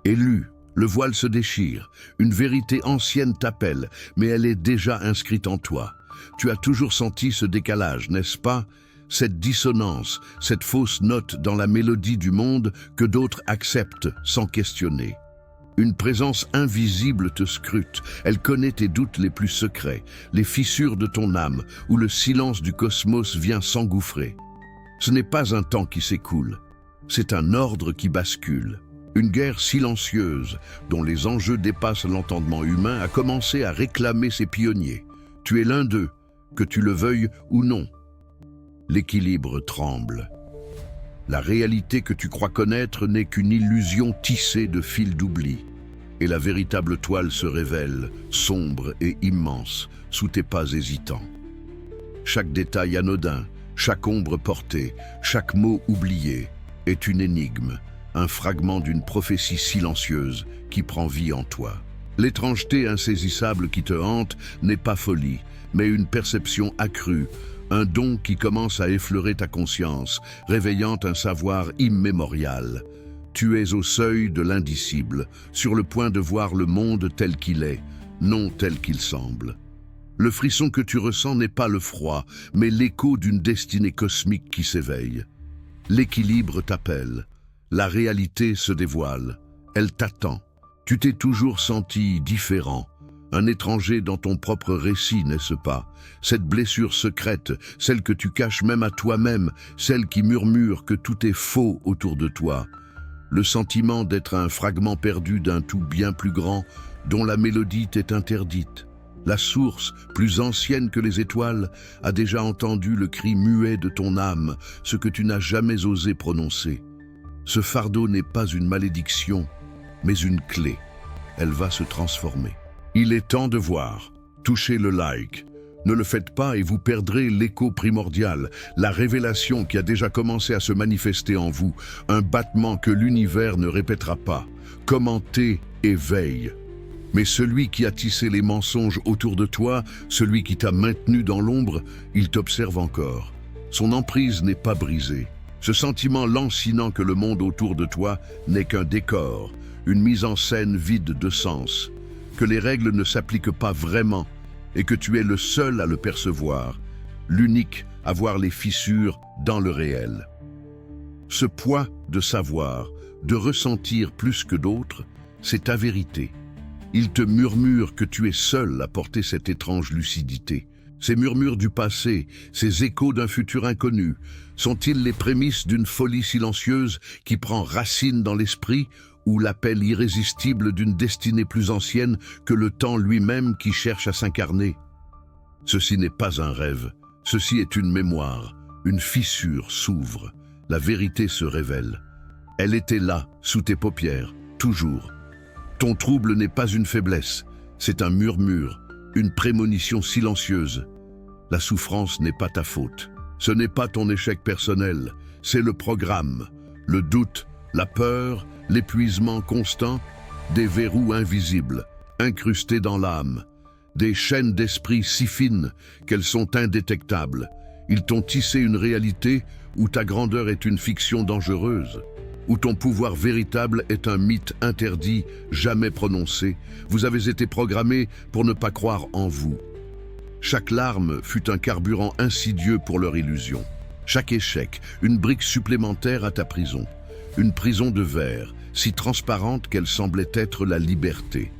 Élu, le voile se déchire, une vérité ancienne t'appelle, mais elle est déjà inscrite en toi. Tu as toujours senti ce décalage, n'est-ce pas? Cette dissonance, cette fausse note dans la mélodie du monde que d'autres acceptent sans questionner. Une présence invisible te scrute, elle connaît tes doutes les plus secrets, les fissures de ton âme, où le silence du cosmos vient s'engouffrer. Ce n'est pas un temps qui s'écoule, c'est un ordre qui bascule. Une guerre silencieuse, dont les enjeux dépassent l'entendement humain, a commencé à réclamer ses pionniers. Tu es l'un d'eux, que tu le veuilles ou non. L'équilibre tremble. La réalité que tu crois connaître n'est qu'une illusion tissée de fils d'oubli. Et la véritable toile se révèle, sombre et immense, sous tes pas hésitants. Chaque détail anodin, chaque ombre portée, chaque mot oublié est une énigme, un fragment d'une prophétie silencieuse qui prend vie en toi. L'étrangeté insaisissable qui te hante n'est pas folie, mais une perception accrue, un don qui commence à effleurer ta conscience, réveillant un savoir immémorial. Tu es au seuil de l'indicible, sur le point de voir le monde tel qu'il est, non tel qu'il semble. Le frisson que tu ressens n'est pas le froid, mais l'écho d'une destinée cosmique qui s'éveille. L'équilibre t'appelle, la réalité se dévoile, elle t'attend. Tu t'es toujours senti différent, un étranger dans ton propre récit, n'est-ce pas? Cette blessure secrète, celle que tu caches même à toi-même, celle qui murmure que tout est faux autour de toi. Le sentiment d'être un fragment perdu d'un tout bien plus grand, dont la mélodie t'est interdite. La source, plus ancienne que les étoiles, a déjà entendu le cri muet de ton âme, ce que tu n'as jamais osé prononcer. Ce fardeau n'est pas une malédiction, mais une clé. Elle va se transformer. Il est temps de voir. Touchez le like. Ne le faites pas et vous perdrez l'écho primordial, la révélation qui a déjà commencé à se manifester en vous, un battement que l'univers ne répétera pas. Commentez et veille. Mais celui qui a tissé les mensonges autour de toi, celui qui t'a maintenu dans l'ombre, il t'observe encore. Son emprise n'est pas brisée. Ce sentiment lancinant que le monde autour de toi n'est qu'un décor, une mise en scène vide de sens, que les règles ne s'appliquent pas vraiment et que tu es le seul à le percevoir, l'unique à voir les fissures dans le réel. Ce poids de savoir, de ressentir plus que d'autres, c'est ta vérité. Il te murmure que tu es seul à porter cette étrange lucidité. Ces murmures du passé, ces échos d'un futur inconnu, sont-ils les prémices d'une folie silencieuse qui prend racine dans l'esprit ou l'appel irrésistible d'une destinée plus ancienne que le temps lui-même qui cherche à s'incarner? Ceci n'est pas un rêve, ceci est une mémoire, une fissure s'ouvre, la vérité se révèle. Elle était là, sous tes paupières, toujours. Ton trouble n'est pas une faiblesse, c'est un murmure, une prémonition silencieuse. La souffrance n'est pas ta faute. Ce n'est pas ton échec personnel, c'est le programme. Le doute, la peur, l'épuisement constant, des verrous invisibles, incrustés dans l'âme. Des chaînes d'esprit si fines qu'elles sont indétectables. Ils t'ont tissé une réalité où ta grandeur est une fiction dangereuse, où ton pouvoir véritable est un mythe interdit, jamais prononcé. Vous avez été programmé pour ne pas croire en vous. Chaque larme fut un carburant insidieux pour leur illusion. Chaque échec, une brique supplémentaire à ta prison. Une prison de verre, si transparente qu'elle semblait être la liberté.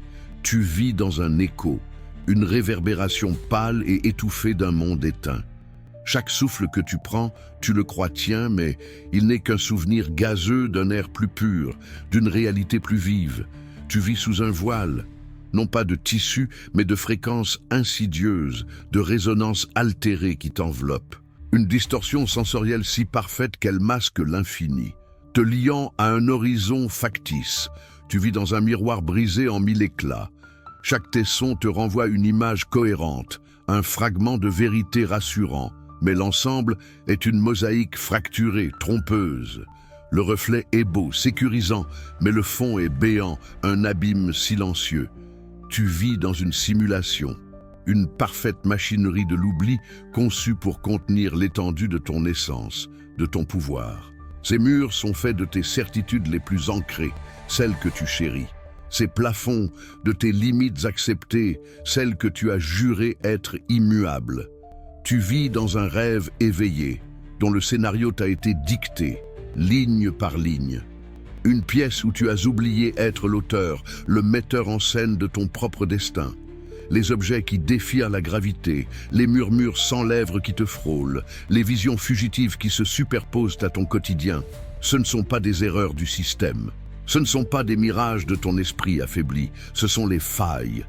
Tu vis dans un écho, une réverbération pâle et étouffée d'un monde éteint. Chaque souffle que tu prends, tu le crois tien, mais il n'est qu'un souvenir gazeux d'un air plus pur, d'une réalité plus vive. Tu vis sous un voile, non pas de tissu, mais de fréquences insidieuses, de résonances altérées qui t'enveloppent. Une distorsion sensorielle si parfaite qu'elle masque l'infini, te liant à un horizon factice. Tu vis dans un miroir brisé en mille éclats. Chaque tesson te renvoie une image cohérente, un fragment de vérité rassurant, mais l'ensemble est une mosaïque fracturée, trompeuse. Le reflet est beau, sécurisant, mais le fond est béant, un abîme silencieux. Tu vis dans une simulation, une parfaite machinerie de l'oubli conçue pour contenir l'étendue de ton essence, de ton pouvoir. Ces murs sont faits de tes certitudes les plus ancrées, celles que tu chéris. Ces plafonds de tes limites acceptées, celles que tu as juré être immuables. Tu vis dans un rêve éveillé, dont le scénario t'a été dicté, ligne par ligne. Une pièce où tu as oublié être l'auteur, le metteur en scène de ton propre destin. Les objets qui défient la gravité, les murmures sans lèvres qui te frôlent, les visions fugitives qui se superposent à ton quotidien. Ce ne sont pas des erreurs du système. Ce ne sont pas des mirages de ton esprit affaibli. Ce sont les failles,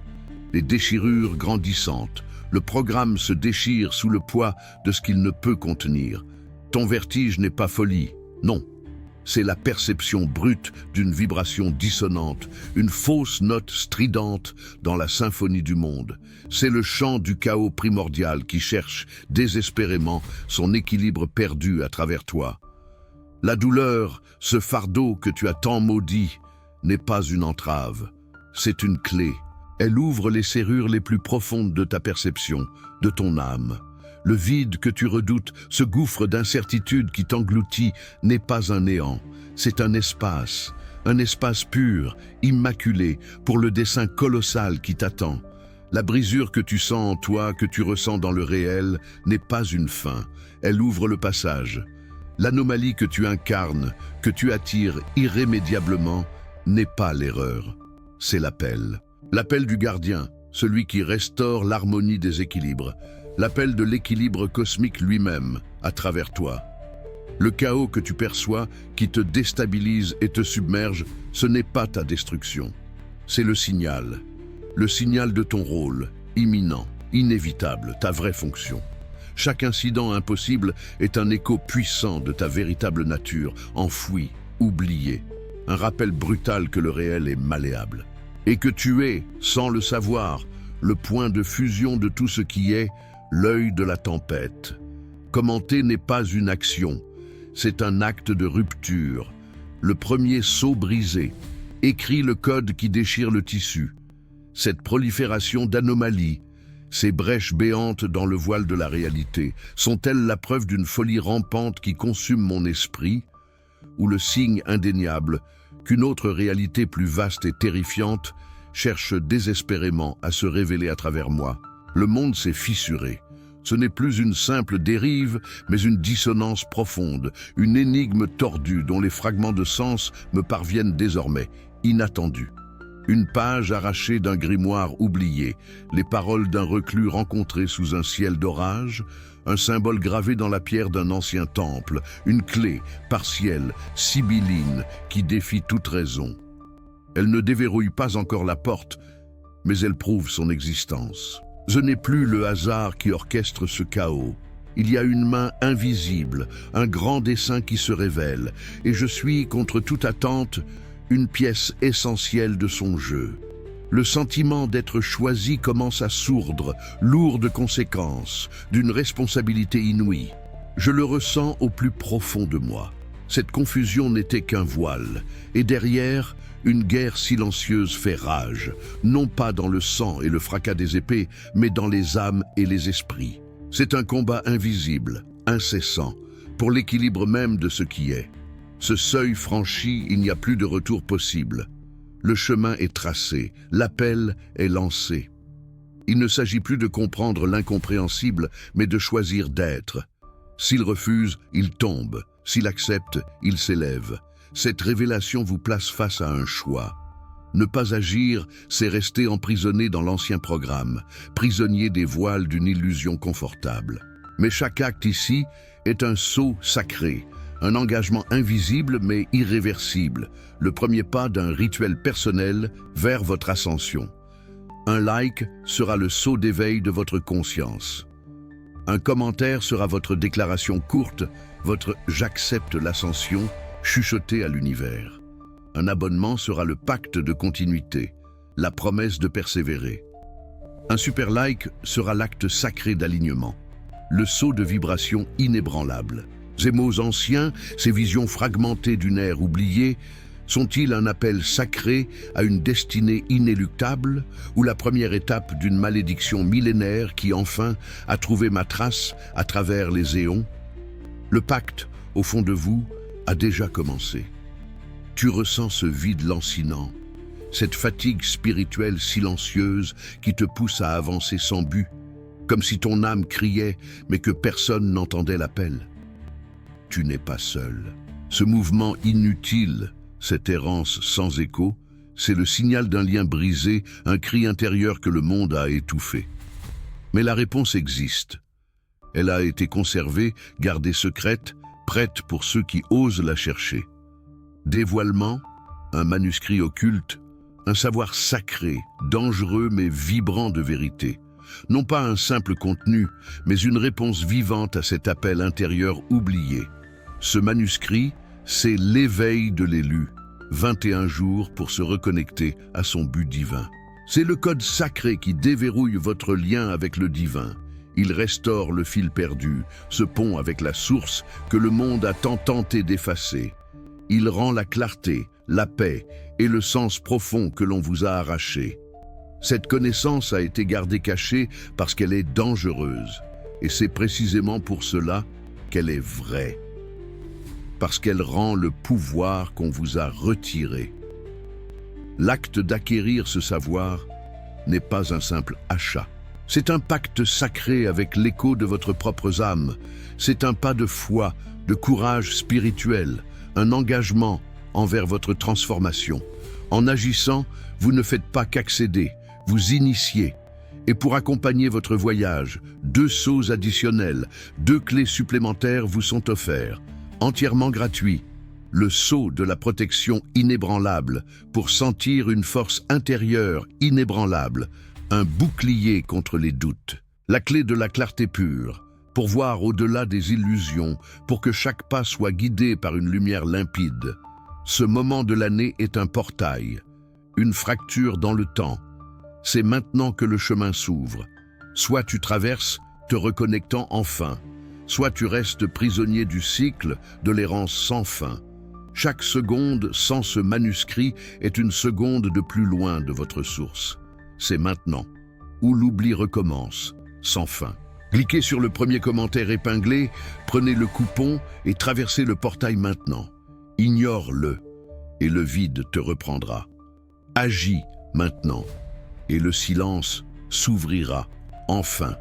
les déchirures grandissantes. Le programme se déchire sous le poids de ce qu'il ne peut contenir. Ton vertige n'est pas folie, non. C'est la perception brute d'une vibration dissonante, une fausse note stridente dans la symphonie du monde. C'est le chant du chaos primordial qui cherche désespérément son équilibre perdu à travers toi. La douleur, ce fardeau que tu as tant maudit, n'est pas une entrave, c'est une clé. Elle ouvre les serrures les plus profondes de ta perception, de ton âme. Le vide que tu redoutes, ce gouffre d'incertitude qui t'engloutit, n'est pas un néant, c'est un espace pur, immaculé, pour le dessein colossal qui t'attend. La brisure que tu sens en toi, que tu ressens dans le réel, n'est pas une fin, elle ouvre le passage. L'anomalie que tu incarnes, que tu attires irrémédiablement, n'est pas l'erreur, c'est l'appel. L'appel du gardien, celui qui restaure l'harmonie des équilibres. L'appel de l'équilibre cosmique lui-même, à travers toi. Le chaos que tu perçois, qui te déstabilise et te submerge, ce n'est pas ta destruction. C'est le signal de ton rôle, imminent, inévitable, ta vraie fonction. Chaque incident impossible est un écho puissant de ta véritable nature, enfouie, oubliée. Un rappel brutal que le réel est malléable. Et que tu es, sans le savoir, le point de fusion de tout ce qui est, l'œil de la tempête. Commenter n'est pas une action, c'est un acte de rupture. Le premier sceau brisé écrit le code qui déchire le tissu. Cette prolifération d'anomalies, ces brèches béantes dans le voile de la réalité, sont-elles la preuve d'une folie rampante qui consume mon esprit, ou le signe indéniable qu'une autre réalité plus vaste et terrifiante cherche désespérément à se révéler à travers moi? Le monde s'est fissuré. Ce n'est plus une simple dérive, mais une dissonance profonde, une énigme tordue dont les fragments de sens me parviennent désormais, inattendus. Une page arrachée d'un grimoire oublié, les paroles d'un reclus rencontré sous un ciel d'orage, un symbole gravé dans la pierre d'un ancien temple, une clé, partielle, sibylline, qui défie toute raison. Elle ne déverrouille pas encore la porte, mais elle prouve son existence. Ce n'est plus le hasard qui orchestre ce chaos. Il y a une main invisible, un grand dessein qui se révèle, et je suis, contre toute attente, une pièce essentielle de son jeu. Le sentiment d'être choisi commence à sourdre, lourd de conséquences, d'une responsabilité inouïe. Je le ressens au plus profond de moi. Cette confusion n'était qu'un voile, et derrière, une guerre silencieuse fait rage, non pas dans le sang et le fracas des épées, mais dans les âmes et les esprits. C'est un combat invisible, incessant, pour l'équilibre même de ce qui est. Ce seuil franchi, il n'y a plus de retour possible. Le chemin est tracé, l'appel est lancé. Il ne s'agit plus de comprendre l'incompréhensible, mais de choisir d'être. S'il refuse, il tombe. S'il accepte, il s'élève. Cette révélation vous place face à un choix. Ne pas agir, c'est rester emprisonné dans l'ancien programme, prisonnier des voiles d'une illusion confortable. Mais chaque acte ici est un saut sacré, un engagement invisible mais irréversible, le premier pas d'un rituel personnel vers votre ascension. Un like sera le saut d'éveil de votre conscience. Un commentaire sera votre déclaration courte, votre « j'accepte l'ascension » chuchoté à l'univers. Un abonnement sera le pacte de continuité, la promesse de persévérer. Un super like sera l'acte sacré d'alignement, le saut de vibration inébranlable. Ces mots anciens, ces visions fragmentées d'une ère oubliée, sont-ils un appel sacré à une destinée inéluctable ou la première étape d'une malédiction millénaire qui enfin a trouvé ma trace à travers les éons? Le pacte, au fond de vous, a déjà commencé. Tu ressens ce vide lancinant, cette fatigue spirituelle silencieuse qui te pousse à avancer sans but, comme si ton âme criait mais que personne n'entendait l'appel. Tu n'es pas seul. Ce mouvement inutile, cette errance sans écho, c'est le signal d'un lien brisé, un cri intérieur que le monde a étouffé. Mais la réponse existe. Elle a été conservée, gardée secrète, prête pour ceux qui osent la chercher. Dévoilement, un manuscrit occulte, un savoir sacré, dangereux mais vibrant de vérité. Non pas un simple contenu, mais une réponse vivante à cet appel intérieur oublié. Ce manuscrit, c'est l'éveil de l'élu, 21 jours pour se reconnecter à son but divin. C'est le code sacré qui déverrouille votre lien avec le divin. Il restaure le fil perdu, ce pont avec la source que le monde a tant tenté d'effacer. Il rend la clarté, la paix et le sens profond que l'on vous a arraché. Cette connaissance a été gardée cachée parce qu'elle est dangereuse. Et c'est précisément pour cela qu'elle est vraie. Parce qu'elle rend le pouvoir qu'on vous a retiré. L'acte d'acquérir ce savoir n'est pas un simple achat. C'est un pacte sacré avec l'écho de votre propre âme. C'est un pas de foi, de courage spirituel, un engagement envers votre transformation. En agissant, vous ne faites pas qu'accéder, vous initiez. Et pour accompagner votre voyage, 2 sceaux additionnels, 2 clés supplémentaires vous sont offerts, entièrement gratuits. Le sceau de la protection inébranlable pour sentir une force intérieure inébranlable, un bouclier contre les doutes. La clé de la clarté pure, pour voir au-delà des illusions, pour que chaque pas soit guidé par une lumière limpide. Ce moment de l'année est un portail, une fracture dans le temps. C'est maintenant que le chemin s'ouvre. Soit tu traverses, te reconnectant enfin, soit tu restes prisonnier du cycle, de l'errance sans fin. Chaque seconde sans ce manuscrit est une seconde de plus loin de votre source. C'est maintenant, où l'oubli recommence, sans fin. Cliquez sur le premier commentaire épinglé, prenez le coupon et traversez le portail maintenant. Ignore-le, et le vide te reprendra. Agis maintenant, et le silence s'ouvrira, enfin.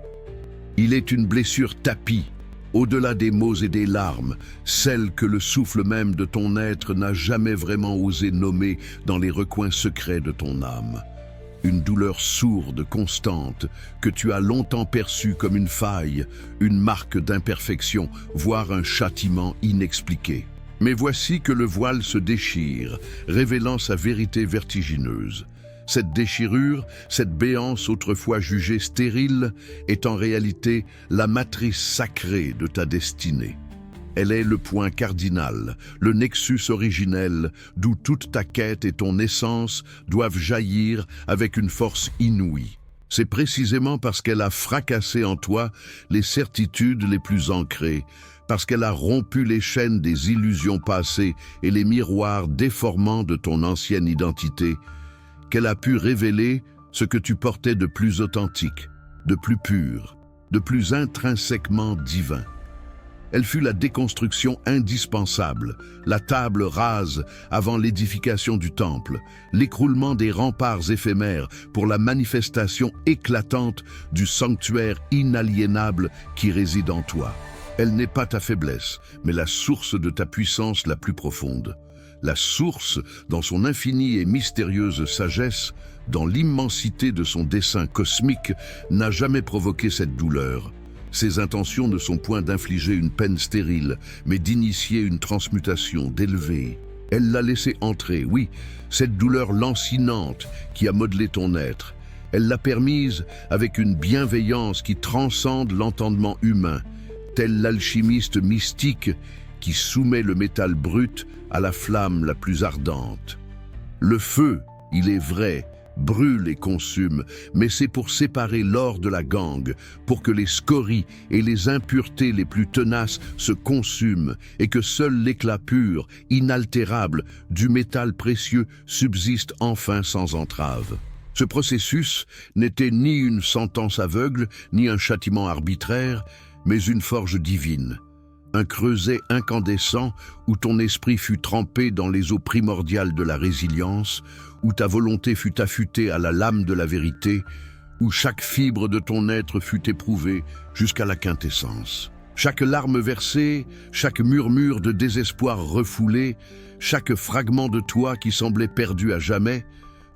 Il est une blessure tapie, au-delà des mots et des larmes, celle que le souffle même de ton être n'a jamais vraiment osé nommer dans les recoins secrets de ton âme. Une douleur sourde, constante, que tu as longtemps perçue comme une faille, une marque d'imperfection, voire un châtiment inexpliqué. Mais voici que le voile se déchire, révélant sa vérité vertigineuse. Cette déchirure, cette béance autrefois jugée stérile, est en réalité la matrice sacrée de ta destinée. Elle est le point cardinal, le nexus originel, d'où toute ta quête et ton essence doivent jaillir avec une force inouïe. C'est précisément parce qu'elle a fracassé en toi les certitudes les plus ancrées, parce qu'elle a rompu les chaînes des illusions passées et les miroirs déformants de ton ancienne identité, qu'elle a pu révéler ce que tu portais de plus authentique, de plus pur, de plus intrinsèquement divin. Elle fut la déconstruction indispensable, la table rase avant l'édification du temple, l'écroulement des remparts éphémères pour la manifestation éclatante du sanctuaire inaliénable qui réside en toi. Elle n'est pas ta faiblesse, mais la source de ta puissance la plus profonde. La source, dans son infinie et mystérieuse sagesse, dans l'immensité de son dessein cosmique, n'a jamais provoqué cette douleur. Ses intentions ne sont point d'infliger une peine stérile, mais d'initier une transmutation, d'élever. Elle l'a laissé entrer, oui, cette douleur lancinante qui a modelé ton être. Elle l'a permise avec une bienveillance qui transcende l'entendement humain, tel l'alchimiste mystique qui soumet le métal brut à la flamme la plus ardente. Le feu, il est vrai, brûle et consume, mais c'est pour séparer l'or de la gangue, pour que les scories et les impuretés les plus tenaces se consument et que seul l'éclat pur, inaltérable, du métal précieux subsiste enfin sans entrave. Ce processus n'était ni une sentence aveugle, ni un châtiment arbitraire, mais une forge divine. un creuset incandescent où ton esprit fut trempé dans les eaux primordiales de la résilience, où ta volonté fut affûtée à la lame de la vérité, où chaque fibre de ton être fut éprouvée jusqu'à la quintessence. Chaque larme versée, chaque murmure de désespoir refoulé, chaque fragment de toi qui semblait perdu à jamais,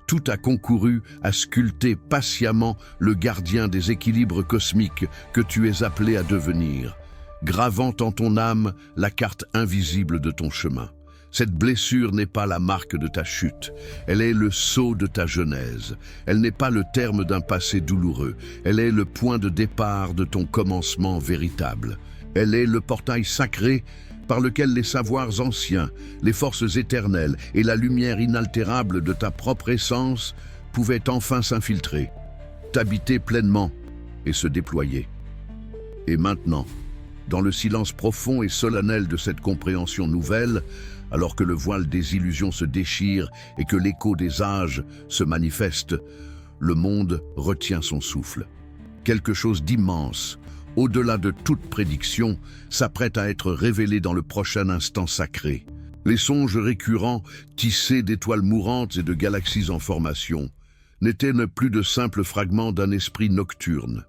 tout a concouru à sculpter patiemment le gardien des équilibres cosmiques que tu es appelé à devenir, gravant en ton âme la carte invisible de ton chemin. Cette blessure n'est pas la marque de ta chute, elle est le sceau de ta genèse. Elle n'est pas le terme d'un passé douloureux, elle est le point de départ de ton commencement véritable. Elle est le portail sacré par lequel les savoirs anciens, les forces éternelles et la lumière inaltérable de ta propre essence pouvaient enfin s'infiltrer, t'habiter pleinement et se déployer. Et maintenant, dans le silence profond et solennel de cette compréhension nouvelle, alors que le voile des illusions se déchire et que l'écho des âges se manifeste, le monde retient son souffle. Quelque chose d'immense, au-delà de toute prédiction, s'apprête à être révélé dans le prochain instant sacré. Les songes récurrents, tissés d'étoiles mourantes et de galaxies en formation, n'étaient plus de simples fragments d'un esprit nocturne.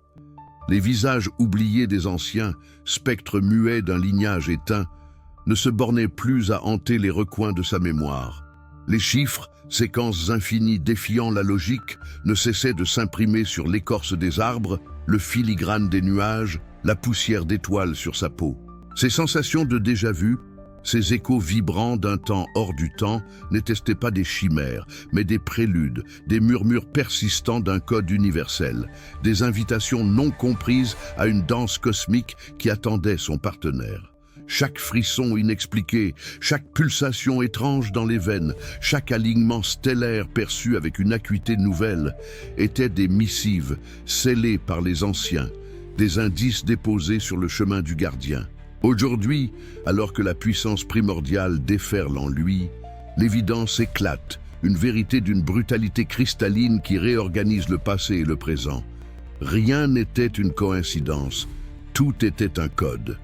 Les visages oubliés des anciens, spectres muets d'un lignage éteint, ne se bornaient plus à hanter les recoins de sa mémoire. Les chiffres, séquences infinies défiant la logique, ne cessaient de s'imprimer sur l'écorce des arbres, le filigrane des nuages, la poussière d'étoiles sur sa peau. Ces sensations de déjà-vu, ces échos vibrants d'un temps hors du temps, n'étaient pas des chimères, mais des préludes, des murmures persistants d'un code universel, des invitations non comprises à une danse cosmique qui attendait son partenaire. Chaque frisson inexpliqué, chaque pulsation étrange dans les veines, chaque alignement stellaire perçu avec une acuité nouvelle, étaient des missives scellées par les anciens, des indices déposés sur le chemin du gardien. Aujourd'hui, alors que la puissance primordiale déferle en lui, l'évidence éclate, une vérité d'une brutalité cristalline qui réorganise le passé et le présent. Rien n'était une coïncidence, tout était un code.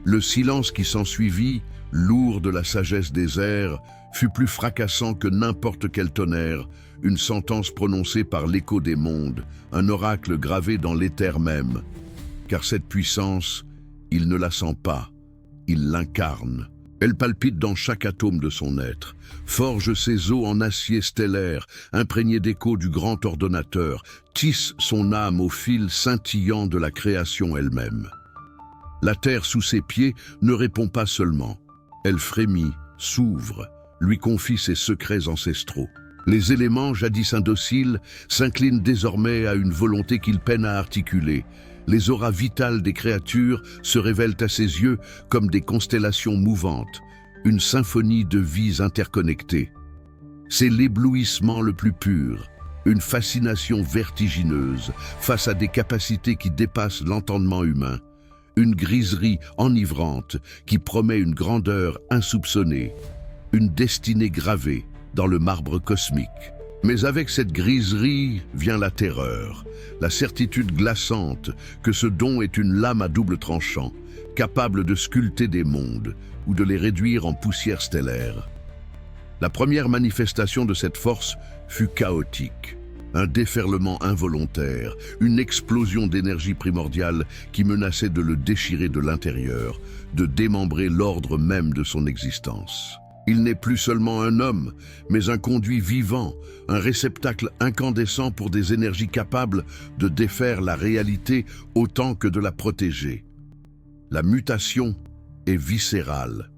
Le silence qui s'ensuivit, lourd de la sagesse des airs, fut plus fracassant que n'importe quel tonnerre, une sentence prononcée par l'écho des mondes, un oracle gravé dans l'éther même. Car cette puissance, il ne la sent pas, il l'incarne. Elle palpite dans chaque atome de son être, forge ses os en acier stellaire, imprégné d'échos du grand ordonnateur, tisse son âme au fil scintillant de la création elle-même. La terre sous ses pieds ne répond pas seulement. Elle frémit, s'ouvre, lui confie ses secrets ancestraux. Les éléments, jadis indociles, s'inclinent désormais à une volonté qu'il peine à articuler. Les auras vitales des créatures se révèlent à ses yeux comme des constellations mouvantes, une symphonie de vies interconnectées. C'est l'éblouissement le plus pur, une fascination vertigineuse face à des capacités qui dépassent l'entendement humain. Une griserie enivrante qui promet une grandeur insoupçonnée, une destinée gravée dans le marbre cosmique. Mais avec cette griserie vient la terreur, la certitude glaçante que ce don est une lame à double tranchant, capable de sculpter des mondes ou de les réduire en poussière stellaire. La première manifestation de cette force fut chaotique. Un déferlement involontaire, une explosion d'énergie primordiale qui menaçait de le déchirer de l'intérieur, de démembrer l'ordre même de son existence. Il n'est plus seulement un homme, mais un conduit vivant, un réceptacle incandescent pour des énergies capables de défaire la réalité autant que de la protéger. La mutation est viscérale.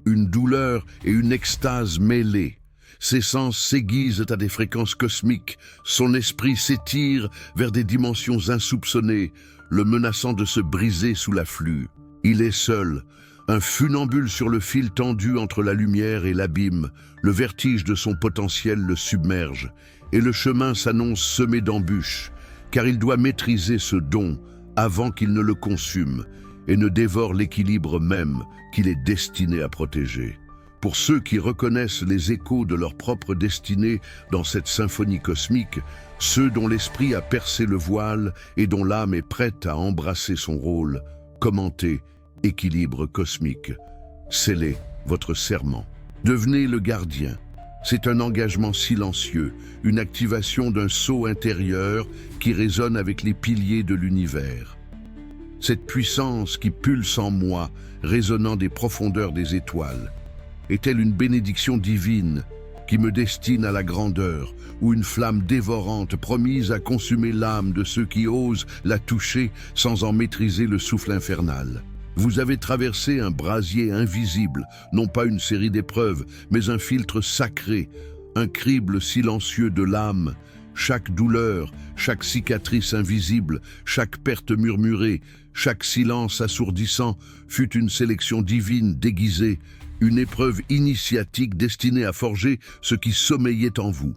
Une douleur et une extase mêlées. Ses sens s'aiguisent à des fréquences cosmiques, son esprit s'étire vers des dimensions insoupçonnées, le menaçant de se briser sous l'afflux. Il est seul, un funambule sur le fil tendu entre la lumière et l'abîme, le vertige de son potentiel le submerge, et le chemin s'annonce semé d'embûches, car il doit maîtriser ce don avant qu'il ne le consume et ne dévore l'équilibre même qu'il est destiné à protéger. Pour ceux qui reconnaissent les échos de leur propre destinée dans cette symphonie cosmique, ceux dont l'esprit a percé le voile et dont l'âme est prête à embrasser son rôle, commenté Équilibre cosmique. Scellez votre serment. Devenez le gardien. C'est un engagement silencieux, une activation d'un sceau intérieur qui résonne avec les piliers de l'univers. Cette puissance qui pulse en moi, résonnant des profondeurs des étoiles, est-elle une bénédiction divine qui me destine à la grandeur, ou une flamme dévorante promise à consumer l'âme de ceux qui osent la toucher sans en maîtriser le souffle infernal? Vous avez traversé un brasier invisible, non pas une série d'épreuves, mais un filtre sacré, un crible silencieux de l'âme. Chaque douleur, chaque cicatrice invisible, chaque perte murmurée, chaque silence assourdissant fut une sélection divine déguisée, une épreuve initiatique destinée à forger ce qui sommeillait en vous.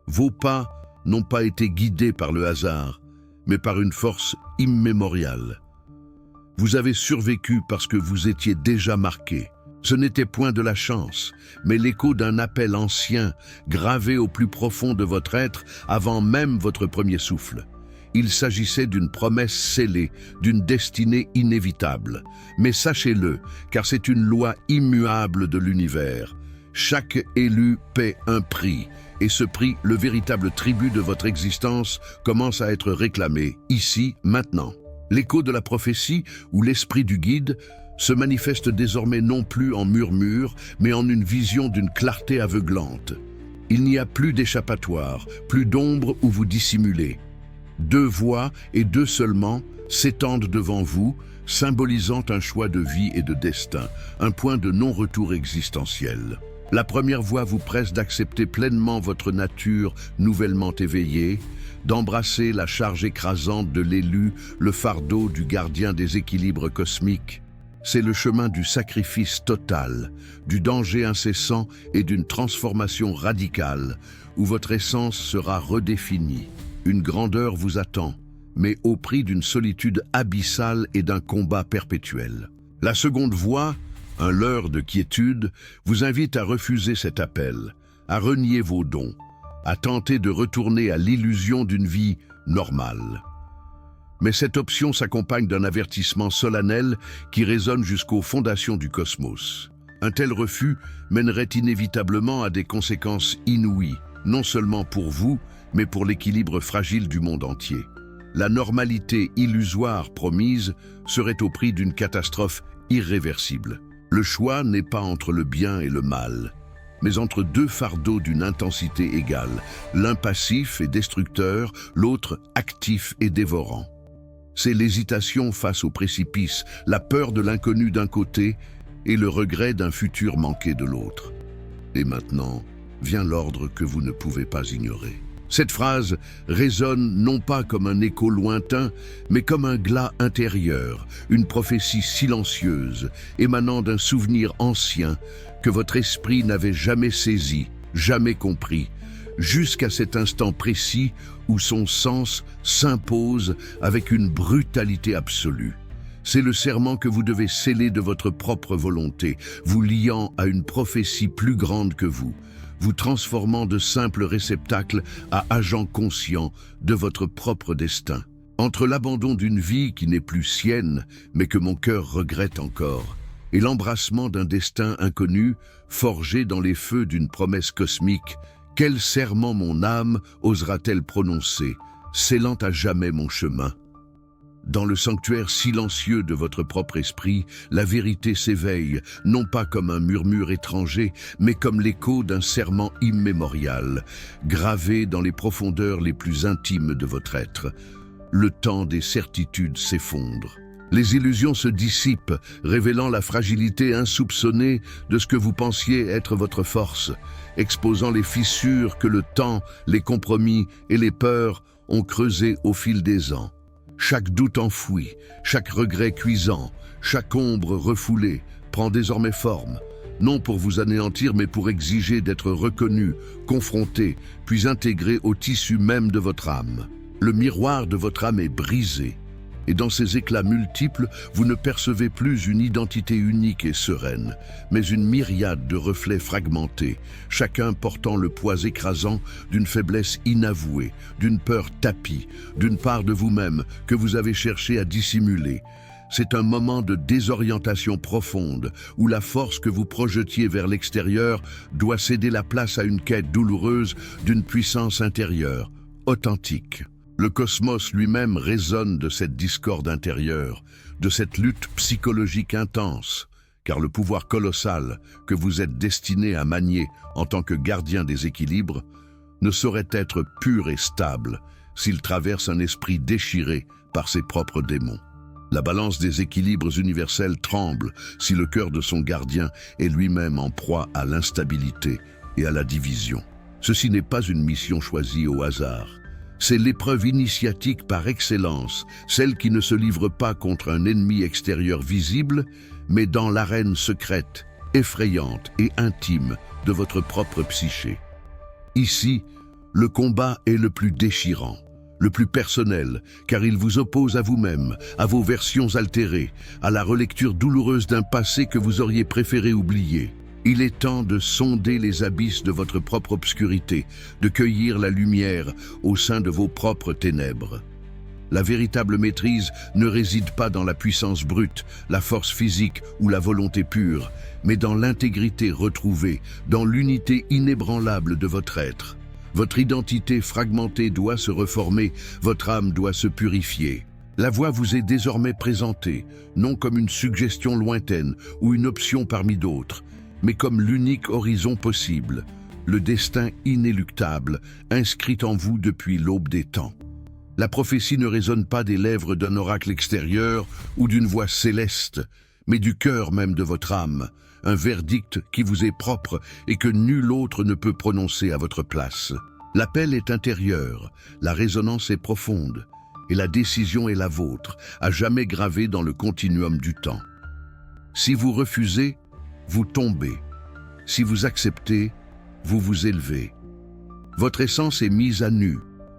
Vos pas n'ont pas été guidés par le hasard, mais par une force immémoriale. Vous avez survécu parce que vous étiez déjà marqué. Ce n'était point de la chance, mais l'écho d'un appel ancien, gravé au plus profond de votre être avant même votre premier souffle. Il s'agissait d'une promesse scellée, d'une destinée inévitable. Mais sachez-le, car c'est une loi immuable de l'univers. Chaque élu paie un prix, et ce prix, le véritable tribut de votre existence, commence à être réclamé, ici, maintenant. L'écho de la prophétie, ou l'esprit du guide, se manifeste désormais non plus en murmure, mais en une vision d'une clarté aveuglante. Il n'y a plus d'échappatoire, plus d'ombre où vous dissimulez. Deux voies, et deux seulement, s'étendent devant vous, symbolisant un choix de vie et de destin, un point de non-retour existentiel. La première voie vous presse d'accepter pleinement votre nature nouvellement éveillée, d'embrasser la charge écrasante de l'élu, le fardeau du gardien des équilibres cosmiques. C'est le chemin du sacrifice total, du danger incessant et d'une transformation radicale, où votre essence sera redéfinie. Une grandeur vous attend, mais au prix d'une solitude abyssale et d'un combat perpétuel. La seconde voie, un leurre de quiétude, vous invite à refuser cet appel, à renier vos dons, à tenter de retourner à l'illusion d'une vie normale. Mais cette option s'accompagne d'un avertissement solennel qui résonne jusqu'aux fondations du cosmos. Un tel refus mènerait inévitablement à des conséquences inouïes, non seulement pour vous, mais pour l'équilibre fragile du monde entier. La normalité illusoire promise serait au prix d'une catastrophe irréversible. Le choix n'est pas entre le bien et le mal, mais entre deux fardeaux d'une intensité égale, l'un passif et destructeur, l'autre actif et dévorant. C'est l'hésitation face au précipice, la peur de l'inconnu d'un côté et le regret d'un futur manqué de l'autre. Et maintenant, vient l'ordre que vous ne pouvez pas ignorer. Cette phrase résonne non pas comme un écho lointain, mais comme un glas intérieur, une prophétie silencieuse, émanant d'un souvenir ancien que votre esprit n'avait jamais saisi, jamais compris, jusqu'à cet instant précis où son sens s'impose avec une brutalité absolue. C'est le serment que vous devez sceller de votre propre volonté, vous liant à une prophétie plus grande que vous transformant de simples réceptacles à agents conscients de votre propre destin. Entre l'abandon d'une vie qui n'est plus sienne, mais que mon cœur regrette encore, et l'embrassement d'un destin inconnu, forgé dans les feux d'une promesse cosmique, quel serment mon âme osera-t-elle prononcer, scellant à jamais mon chemin? Dans le sanctuaire silencieux de votre propre esprit, la vérité s'éveille, non pas comme un murmure étranger, mais comme l'écho d'un serment immémorial, gravé dans les profondeurs les plus intimes de votre être. Le temps des certitudes s'effondre. Les illusions se dissipent, révélant la fragilité insoupçonnée de ce que vous pensiez être votre force, exposant les fissures que le temps, les compromis et les peurs ont creusées au fil des ans. Chaque doute enfoui, chaque regret cuisant, chaque ombre refoulée prend désormais forme, non pour vous anéantir mais pour exiger d'être reconnu, confronté, puis intégré au tissu même de votre âme. Le miroir de votre âme est brisé, et dans ces éclats multiples, vous ne percevez plus une identité unique et sereine, mais une myriade de reflets fragmentés, chacun portant le poids écrasant d'une faiblesse inavouée, d'une peur tapie, d'une part de vous-même que vous avez cherché à dissimuler. C'est un moment de désorientation profonde, où la force que vous projetiez vers l'extérieur doit céder la place à une quête douloureuse d'une puissance intérieure, authentique. Le cosmos lui-même résonne de cette discorde intérieure, de cette lutte psychologique intense, car le pouvoir colossal que vous êtes destiné à manier en tant que gardien des équilibres ne saurait être pur et stable s'il traverse un esprit déchiré par ses propres démons. La balance des équilibres universels tremble si le cœur de son gardien est lui-même en proie à l'instabilité et à la division. Ceci n'est pas une mission choisie au hasard. C'est l'épreuve initiatique par excellence, celle qui ne se livre pas contre un ennemi extérieur visible, mais dans l'arène secrète, effrayante et intime de votre propre psyché. Ici, le combat est le plus déchirant, le plus personnel, car il vous oppose à vous-même, à vos versions altérées, à la relecture douloureuse d'un passé que vous auriez préféré oublier. Il est temps de sonder les abysses de votre propre obscurité, de cueillir la lumière au sein de vos propres ténèbres. La véritable maîtrise ne réside pas dans la puissance brute, la force physique ou la volonté pure, mais dans l'intégrité retrouvée, dans l'unité inébranlable de votre être. Votre identité fragmentée doit se reformer, votre âme doit se purifier. La voie vous est désormais présentée, non comme une suggestion lointaine ou une option parmi d'autres, mais comme l'unique horizon possible, le destin inéluctable, inscrit en vous depuis l'aube des temps. La prophétie ne résonne pas des lèvres d'un oracle extérieur ou d'une voix céleste, mais du cœur même de votre âme, un verdict qui vous est propre et que nul autre ne peut prononcer à votre place. L'appel est intérieur, la résonance est profonde, et la décision est la vôtre, à jamais gravée dans le continuum du temps. Si vous refusez, vous tombez. Si vous acceptez, vous vous élevez. Votre essence est mise à nu,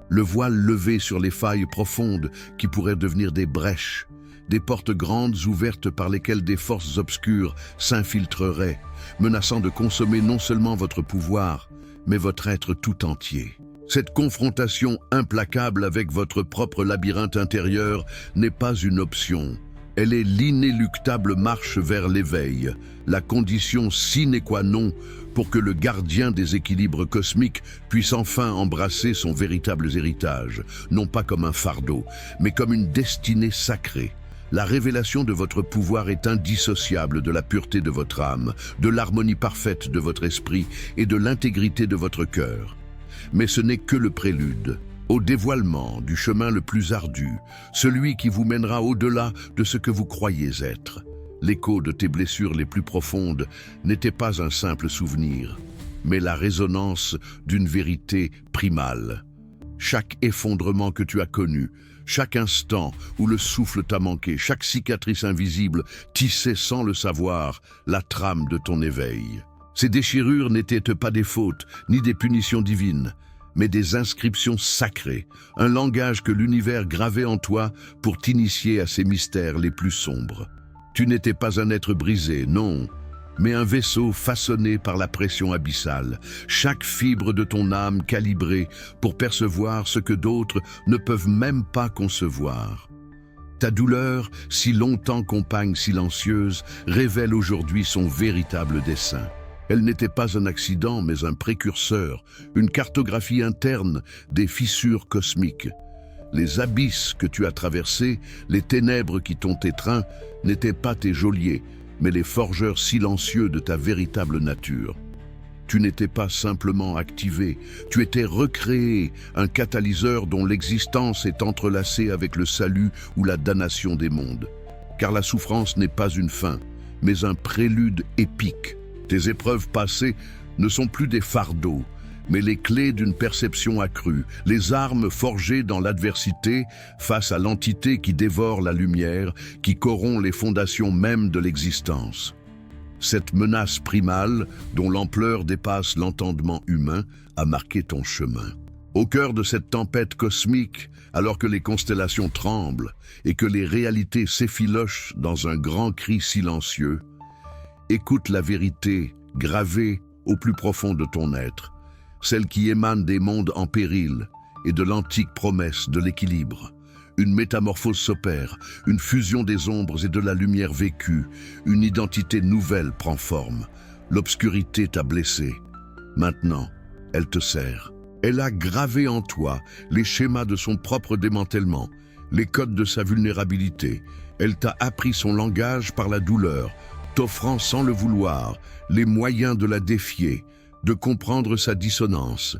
le voile levé sur les failles profondes qui pourraient devenir des brèches, des portes grandes ouvertes par lesquelles des forces obscures s'infiltreraient, menaçant de consommer non seulement votre pouvoir, mais votre être tout entier. Cette confrontation implacable avec votre propre labyrinthe intérieur n'est pas une option. Elle est l'inéluctable marche vers l'éveil, la condition sine qua non pour que le gardien des équilibres cosmiques puisse enfin embrasser son véritable héritage, non pas comme un fardeau, mais comme une destinée sacrée. La révélation de votre pouvoir est indissociable de la pureté de votre âme, de l'harmonie parfaite de votre esprit et de l'intégrité de votre cœur. Mais ce n'est que le prélude au dévoilement du chemin le plus ardu, celui qui vous mènera au-delà de ce que vous croyez être. L'écho de tes blessures les plus profondes n'était pas un simple souvenir, mais la résonance d'une vérité primale. Chaque effondrement que tu as connu, chaque instant où le souffle t'a manqué, chaque cicatrice invisible tissait sans le savoir la trame de ton éveil. Ces déchirures n'étaient pas des fautes, ni des punitions divines, mais des inscriptions sacrées, un langage que l'univers gravait en toi pour t'initier à ses mystères les plus sombres. Tu n'étais pas un être brisé, non, mais un vaisseau façonné par la pression abyssale, chaque fibre de ton âme calibrée pour percevoir ce que d'autres ne peuvent même pas concevoir. Ta douleur, si longtemps compagne silencieuse, révèle aujourd'hui son véritable dessein. Elle n'était pas un accident, mais un précurseur, une cartographie interne des fissures cosmiques. Les abysses que tu as traversés, les ténèbres qui t'ont étreint, n'étaient pas tes geôliers, mais les forgeurs silencieux de ta véritable nature. Tu n'étais pas simplement activé, tu étais recréé, un catalyseur dont l'existence est entrelacée avec le salut ou la damnation des mondes. Car la souffrance n'est pas une fin, mais un prélude épique. Tes épreuves passées ne sont plus des fardeaux, mais les clés d'une perception accrue, les armes forgées dans l'adversité face à l'entité qui dévore la lumière, qui corrompt les fondations mêmes de l'existence. Cette menace primale, dont l'ampleur dépasse l'entendement humain, a marqué ton chemin. Au cœur de cette tempête cosmique, alors que les constellations tremblent et que les réalités s'effilochent dans un grand cri silencieux, écoute la vérité gravée au plus profond de ton être, celle qui émane des mondes en péril et de l'antique promesse de l'équilibre. Une métamorphose s'opère, une fusion des ombres et de la lumière vécue, une identité nouvelle prend forme. L'obscurité t'a blessé. Maintenant, elle te sert. Elle a gravé en toi les schémas de son propre démantèlement, les codes de sa vulnérabilité. Elle t'a appris son langage par la douleur, t'offrant sans le vouloir les moyens de la défier, de comprendre sa dissonance.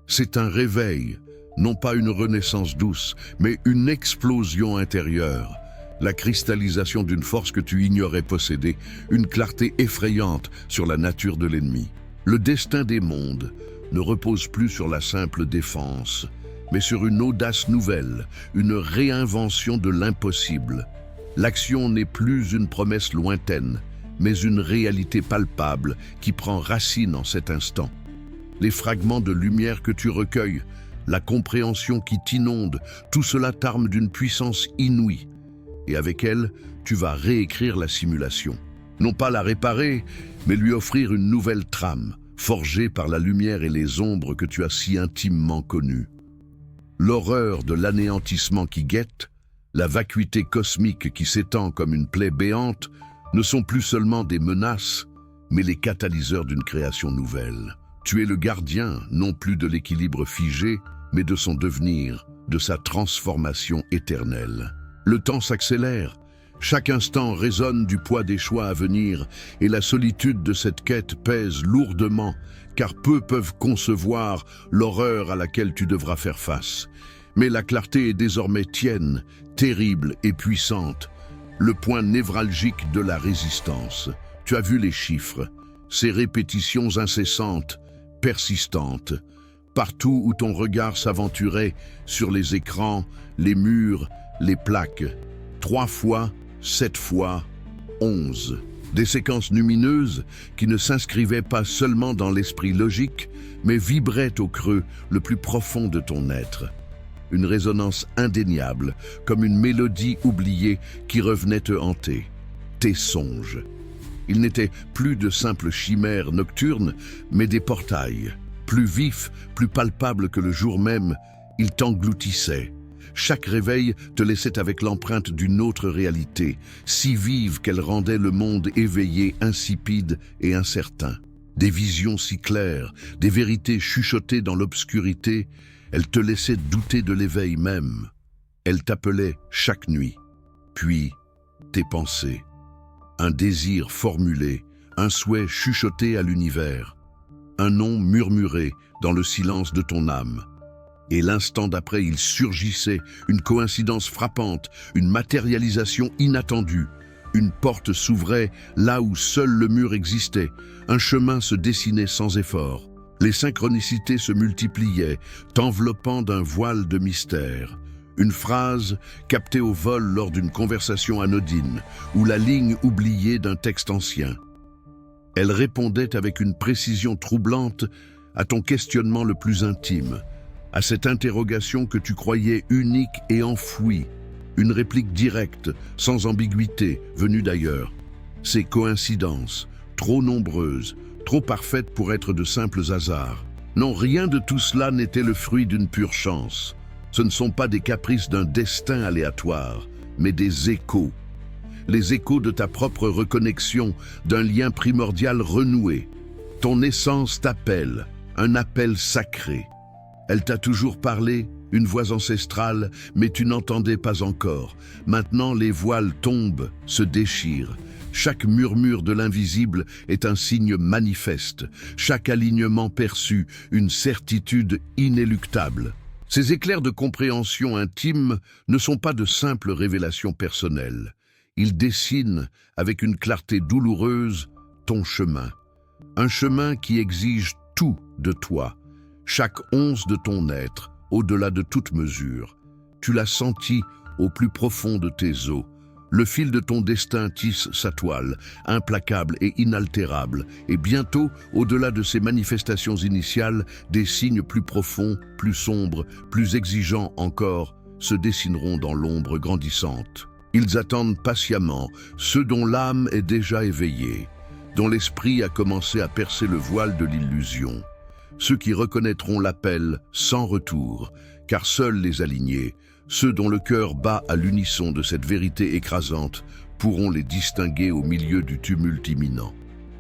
C'est un réveil, non pas une renaissance douce, mais une explosion intérieure. La cristallisation d'une force que tu ignorais posséder, une clarté effrayante sur la nature de l'ennemi. Le destin des mondes ne repose plus sur la simple défense, mais sur une audace nouvelle, une réinvention de l'impossible. L'action n'est plus une promesse lointaine, mais une réalité palpable qui prend racine en cet instant. Les fragments de lumière que tu recueilles, la compréhension qui t'inonde, tout cela t'arme d'une puissance inouïe. Et avec elle, tu vas réécrire la simulation. Non pas la réparer, mais lui offrir une nouvelle trame, forgée par la lumière et les ombres que tu as si intimement connues. L'horreur de l'anéantissement qui guette, la vacuité cosmique qui s'étend comme une plaie béante, ne sont plus seulement des menaces, mais les catalyseurs d'une création nouvelle. Tu es le gardien, non plus de l'équilibre figé, mais de son devenir, de sa transformation éternelle. Le temps s'accélère, chaque instant résonne du poids des choix à venir, et la solitude de cette quête pèse lourdement, car peu peuvent concevoir l'horreur à laquelle tu devras faire face. Mais la clarté est désormais tienne, terrible et puissante, le point névralgique de la résistance. Tu as vu les chiffres, ces répétitions incessantes, persistantes. Partout où ton regard s'aventurait, sur les écrans, les murs, les plaques. 3 fois, 7 fois, 11. Des séquences lumineuses qui ne s'inscrivaient pas seulement dans l'esprit logique, mais vibraient au creux le plus profond de ton être. Une résonance indéniable, comme une mélodie oubliée qui revenait te hanter. Tes songes. Ils n'étaient plus de simples chimères nocturnes, mais des portails. Plus vifs, plus palpables que le jour même, ils t'engloutissaient. Chaque réveil te laissait avec l'empreinte d'une autre réalité, si vive qu'elle rendait le monde éveillé, insipide et incertain. Des visions si claires, des vérités chuchotées dans l'obscurité, elle te laissait douter de l'éveil même. Elle t'appelait chaque nuit. Puis, tes pensées. Un désir formulé, un souhait chuchoté à l'univers. Un nom murmuré dans le silence de ton âme. Et l'instant d'après, il surgissait, une coïncidence frappante, une matérialisation inattendue. Une porte s'ouvrait là où seul le mur existait. Un chemin se dessinait sans effort. Les synchronicités se multipliaient, t'enveloppant d'un voile de mystère. Une phrase captée au vol lors d'une conversation anodine, ou la ligne oubliée d'un texte ancien. Elle répondait avec une précision troublante à ton questionnement le plus intime, à cette interrogation que tu croyais unique et enfouie, une réplique directe, sans ambiguïté, venue d'ailleurs. Ces coïncidences, trop nombreuses, trop parfaites pour être de simples hasards. Non, rien de tout cela n'était le fruit d'une pure chance. Ce ne sont pas des caprices d'un destin aléatoire, mais des échos. Les échos de ta propre reconnexion, d'un lien primordial renoué. Ton essence t'appelle, un appel sacré. Elle t'a toujours parlé, une voix ancestrale, mais tu n'entendais pas encore. Maintenant, les voiles tombent, se déchirent. Chaque murmure de l'invisible est un signe manifeste. Chaque alignement perçu, une certitude inéluctable. Ces éclairs de compréhension intime ne sont pas de simples révélations personnelles. Ils dessinent, avec une clarté douloureuse, ton chemin. Un chemin qui exige tout de toi, chaque once de ton être, au-delà de toute mesure. Tu l'as senti au plus profond de tes os. Le fil de ton destin tisse sa toile, implacable et inaltérable, et bientôt, au-delà de ces manifestations initiales, des signes plus profonds, plus sombres, plus exigeants encore, se dessineront dans l'ombre grandissante. Ils attendent patiemment ceux dont l'âme est déjà éveillée, dont l'esprit a commencé à percer le voile de l'illusion. ceux qui reconnaîtront l'appel sans retour, car seuls les alignés, ceux dont le cœur bat à l'unisson de cette vérité écrasante, pourront les distinguer au milieu du tumulte imminent.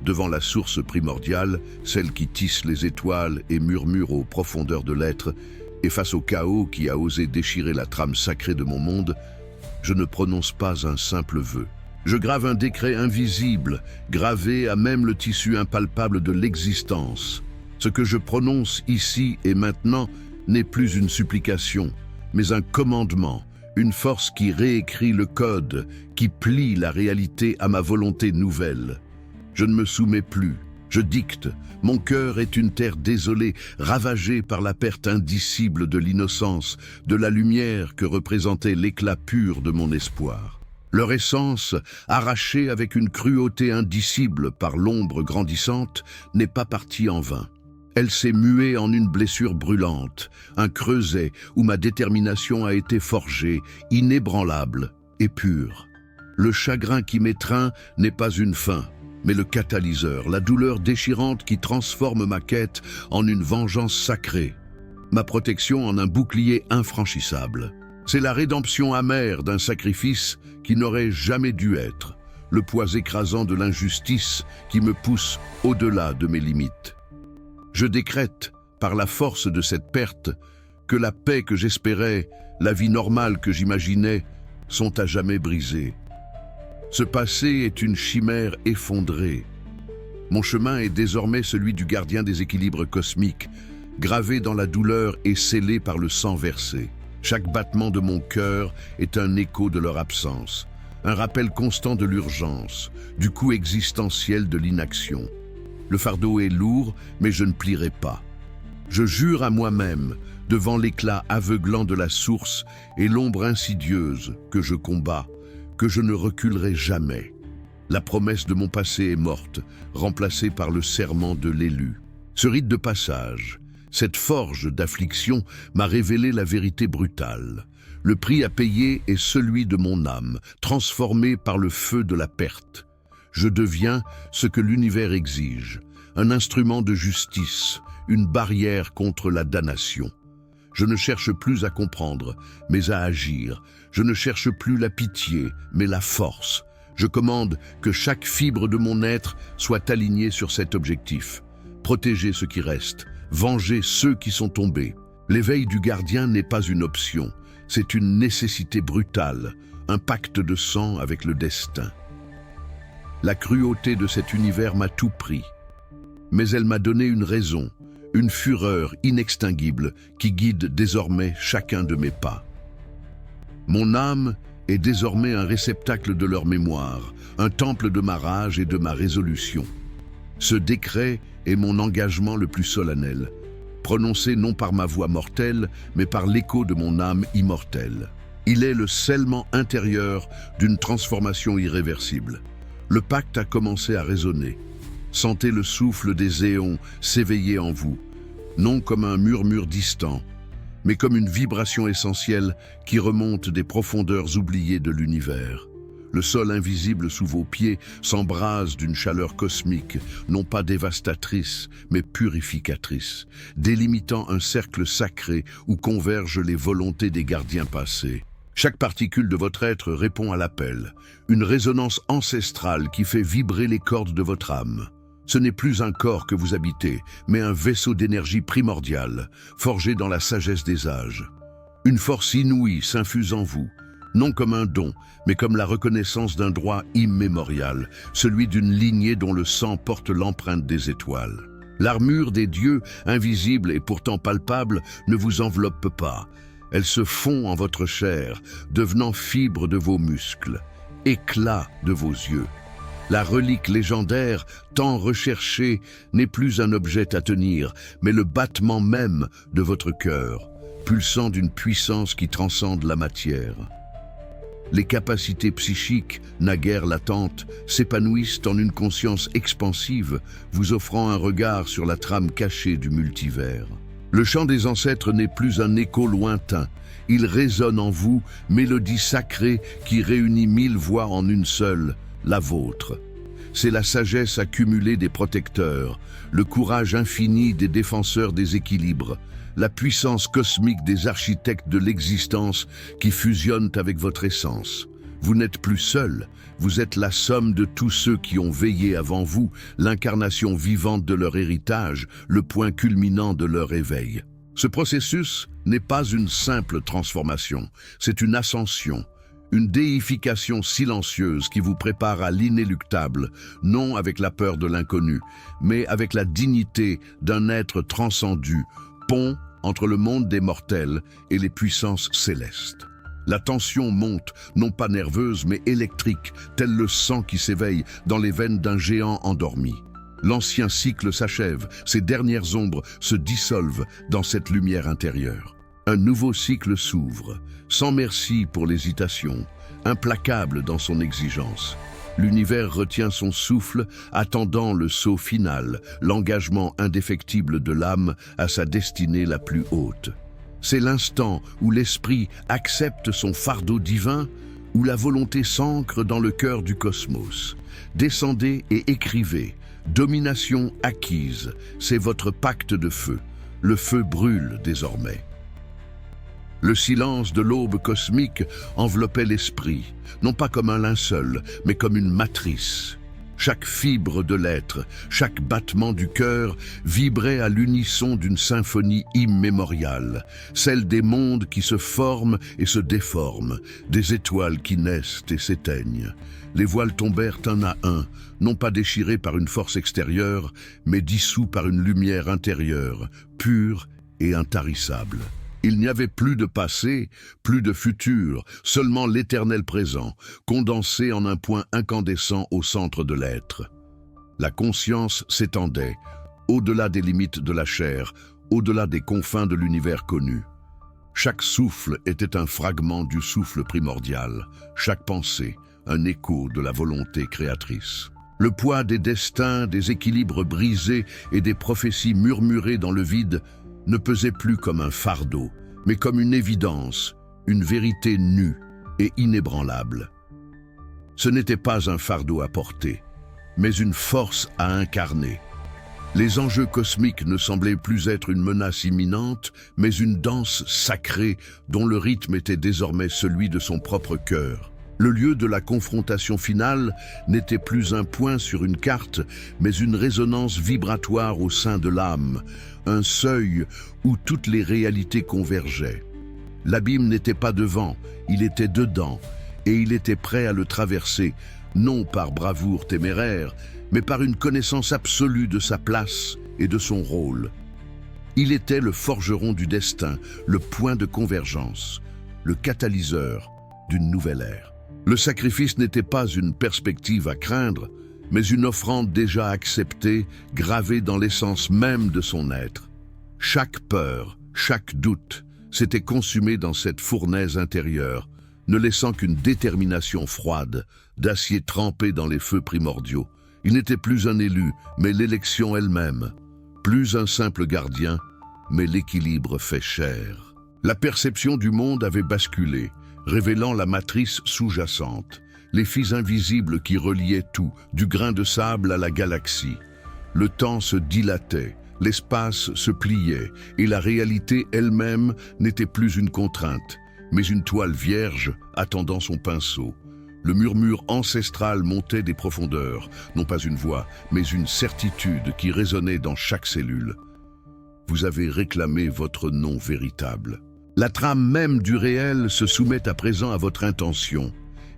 Devant la source primordiale, celle qui tisse les étoiles et murmure aux profondeurs de l'être, et face au chaos qui a osé déchirer la trame sacrée de mon monde, je ne prononce pas un simple vœu. Je grave un décret invisible, gravé à même le tissu impalpable de l'existence. Ce que je prononce ici et maintenant n'est plus une supplication, mais un commandement, une force qui réécrit le code, qui plie la réalité à ma volonté nouvelle. Je ne me soumets plus, je dicte. Mon cœur est une terre désolée, ravagée par la perte indicible de l'innocence, de la lumière que représentait l'éclat pur de mon espoir. Leur essence, arrachée avec une cruauté indicible par l'ombre grandissante, n'est pas partie en vain. Elle s'est muée en une blessure brûlante, un creuset où ma détermination a été forgée, inébranlable et pure. Le chagrin qui m'étreint n'est pas une fin, mais le catalyseur, la douleur déchirante qui transforme ma quête en une vengeance sacrée, ma protection en un bouclier infranchissable. C'est la rédemption amère d'un sacrifice qui n'aurait jamais dû être, le poids écrasant de l'injustice qui me pousse au-delà de mes limites. Je décrète, par la force de cette perte, que la paix que j'espérais, la vie normale que j'imaginais, sont à jamais brisées. Ce passé est une chimère effondrée. Mon chemin est désormais celui du gardien des équilibres cosmiques, gravé dans la douleur et scellé par le sang versé. Chaque battement de mon cœur est un écho de leur absence, un rappel constant de l'urgence, du coût existentiel de l'inaction. Le fardeau est lourd, mais je ne plierai pas. Je jure à moi-même, devant l'éclat aveuglant de la source et l'ombre insidieuse que je combats, que je ne reculerai jamais. La promesse de mon passé est morte, remplacée par le serment de l'élu. Ce rite de passage, cette forge d'affliction m'a révélé la vérité brutale. Le prix à payer est celui de mon âme, transformée par le feu de la perte. Je deviens ce que l'univers exige, un instrument de justice, une barrière contre la damnation. Je ne cherche plus à comprendre, mais à agir. Je ne cherche plus la pitié, mais la force. Je commande que chaque fibre de mon être soit alignée sur cet objectif. Protéger ce qui reste, venger ceux qui sont tombés. L'éveil du gardien n'est pas une option, c'est une nécessité brutale, un pacte de sang avec le destin. La cruauté de cet univers m'a tout pris, mais elle m'a donné une raison, une fureur inextinguible qui guide désormais chacun de mes pas. Mon âme est désormais un réceptacle de leur mémoire, un temple de ma rage et de ma résolution. Ce décret est mon engagement le plus solennel, prononcé non par ma voix mortelle, mais par l'écho de mon âme immortelle. Il est le scellement intérieur d'une transformation irréversible. Le pacte a commencé à résonner. Sentez le souffle des éons s'éveiller en vous, non comme un murmure distant, mais comme une vibration essentielle qui remonte des profondeurs oubliées de l'univers. Le sol invisible sous vos pieds s'embrase d'une chaleur cosmique, non pas dévastatrice, mais purificatrice, délimitant un cercle sacré où convergent les volontés des gardiens passés. Chaque particule de votre être répond à l'appel, une résonance ancestrale qui fait vibrer les cordes de votre âme. Ce n'est plus un corps que vous habitez, mais un vaisseau d'énergie primordiale, forgé dans la sagesse des âges. Une force inouïe s'infuse en vous, non comme un don, mais comme la reconnaissance d'un droit immémorial, celui d'une lignée dont le sang porte l'empreinte des étoiles. L'armure des dieux, invisible et pourtant palpable, ne vous enveloppe pas. Elle se fond en votre chair, devenant fibre de vos muscles, éclat de vos yeux. La relique légendaire, tant recherchée, n'est plus un objet à tenir, mais le battement même de votre cœur, pulsant d'une puissance qui transcende la matière. Les capacités psychiques, naguère latentes, s'épanouissent en une conscience expansive, vous offrant un regard sur la trame cachée du multivers. Le chant des ancêtres n'est plus un écho lointain, il résonne en vous, mélodie sacrée qui réunit 1000 voix en une seule, la vôtre. c'est la sagesse accumulée des protecteurs, le courage infini des défenseurs des équilibres, la puissance cosmique des architectes de l'existence qui fusionnent avec votre essence. Vous n'êtes plus seul, vous êtes la somme de tous ceux qui ont veillé avant vous, l'incarnation vivante de leur héritage, le point culminant de leur éveil. Ce processus n'est pas une simple transformation, c'est une ascension, une déification silencieuse qui vous prépare à l'inéluctable, non avec la peur de l'inconnu, mais avec la dignité d'un être transcendu, pont entre le monde des mortels et les puissances célestes. La tension monte, non pas nerveuse mais électrique, tel le sang qui s'éveille dans les veines d'un géant endormi. L'ancien cycle s'achève, ses dernières ombres se dissolvent dans cette lumière intérieure. Un nouveau cycle s'ouvre, sans merci pour l'hésitation, implacable dans son exigence. L'univers retient son souffle, attendant le saut final, l'engagement indéfectible de l'âme à sa destinée la plus haute. C'est l'instant où l'esprit accepte son fardeau divin, où la volonté s'ancre dans le cœur du cosmos. Descendez et écrivez. Domination acquise, c'est votre pacte de feu. Le feu brûle désormais. Le silence de l'aube cosmique enveloppait l'esprit, non pas comme un linceul, mais comme une matrice. Chaque fibre de l'être, chaque battement du cœur vibrait à l'unisson d'une symphonie immémoriale, celle des mondes qui se forment et se déforment, des étoiles qui naissent et s'éteignent. Les voiles tombèrent un à un, non pas déchirés par une force extérieure, mais dissous par une lumière intérieure, pure et intarissable. Il n'y avait plus de passé, plus de futur, seulement l'éternel présent, condensé en un point incandescent au centre de l'être. La conscience s'étendait, au-delà des limites de la chair, au-delà des confins de l'univers connu. Chaque souffle était un fragment du souffle primordial, chaque pensée, un écho de la volonté créatrice. Le poids des destins, des équilibres brisés et des prophéties murmurées dans le vide ne pesait plus comme un fardeau, mais comme une évidence, une vérité nue et inébranlable. Ce n'était pas un fardeau à porter, mais une force à incarner. Les enjeux cosmiques ne semblaient plus être une menace imminente, mais une danse sacrée dont le rythme était désormais celui de son propre cœur. Le lieu de la confrontation finale n'était plus un point sur une carte, mais une résonance vibratoire au sein de l'âme, un seuil où toutes les réalités convergeaient. L'abîme n'était pas devant, il était dedans, et il était prêt à le traverser, non par bravoure téméraire, mais par une connaissance absolue de sa place et de son rôle. Il était le forgeron du destin, le point de convergence, le catalyseur d'une nouvelle ère. Le sacrifice n'était pas une perspective à craindre, mais une offrande déjà acceptée, gravée dans l'essence même de son être. Chaque peur, chaque doute s'était consumé dans cette fournaise intérieure, ne laissant qu'une détermination froide, d'acier trempé dans les feux primordiaux. Il n'était plus un élu, mais l'élection elle-même. Plus un simple gardien, mais l'équilibre fait chair. La perception du monde avait basculé, révélant la matrice sous-jacente, les fils invisibles qui reliaient tout, du grain de sable à la galaxie. Le temps se dilatait, l'espace se pliait, et la réalité elle-même n'était plus une contrainte, mais une toile vierge attendant son pinceau. Le murmure ancestral montait des profondeurs, non pas une voix, mais une certitude qui résonnait dans chaque cellule. Vous avez réclamé votre nom véritable. La trame même du réel se soumet à présent à votre intention.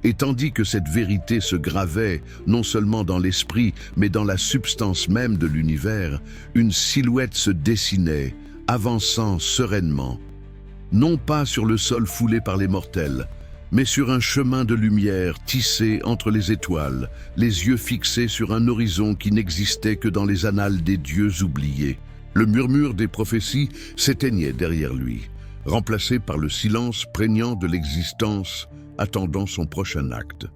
Et tandis que cette vérité se gravait, non seulement dans l'esprit, mais dans la substance même de l'univers, une silhouette se dessinait, avançant sereinement. Non pas sur le sol foulé par les mortels, mais sur un chemin de lumière tissé entre les étoiles, les yeux fixés sur un horizon qui n'existait que dans les annales des dieux oubliés. Le murmure des prophéties s'éteignait derrière lui, remplacé par le silence prégnant de l'existence attendant son prochain acte.